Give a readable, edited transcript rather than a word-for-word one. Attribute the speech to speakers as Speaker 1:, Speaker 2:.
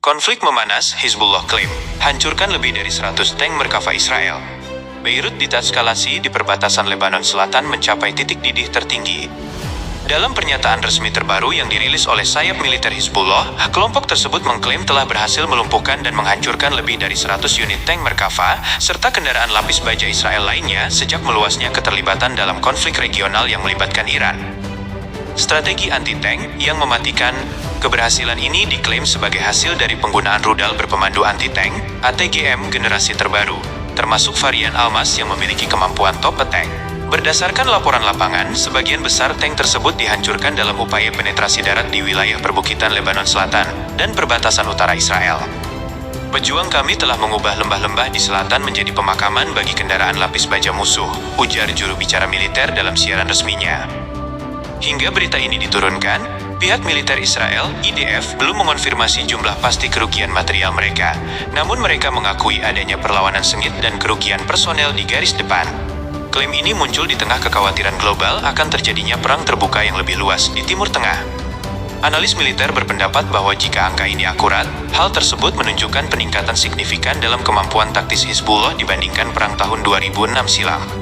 Speaker 1: Konflik memanas, Hizbullah klaim, hancurkan lebih dari 100 tank Merkava Israel. Beirut diekskalasi di perbatasan Lebanon Selatan mencapai titik didih tertinggi. Dalam pernyataan resmi terbaru yang dirilis oleh sayap militer Hizbullah, kelompok tersebut mengklaim telah berhasil melumpuhkan dan menghancurkan lebih dari 100 unit tank Merkava, serta kendaraan lapis baja Israel lainnya sejak meluasnya keterlibatan dalam konflik regional yang melibatkan Iran. Strategi anti-tank yang mematikan. Keberhasilan ini diklaim sebagai hasil dari penggunaan rudal berpemandu anti-tank (ATGM) generasi terbaru, termasuk varian Almas yang memiliki kemampuan top attack. Berdasarkan laporan lapangan, sebagian besar tank tersebut dihancurkan dalam upaya penetrasi darat di wilayah perbukitan Lebanon Selatan dan perbatasan utara Israel. Pejuang kami telah mengubah lembah-lembah di selatan menjadi pemakaman bagi kendaraan lapis baja musuh, ujar juru bicara militer dalam siaran resminya. Hingga berita ini diturunkan, pihak militer Israel, IDF, belum mengonfirmasi jumlah pasti kerugian material mereka, namun mereka mengakui adanya perlawanan sengit dan kerugian personel di garis depan. Klaim ini muncul di tengah kekhawatiran global akan terjadinya perang terbuka yang lebih luas di Timur Tengah. Analis militer berpendapat bahwa jika angka ini akurat, hal tersebut menunjukkan peningkatan signifikan dalam kemampuan taktis Hizbullah dibandingkan perang tahun 2006 silam.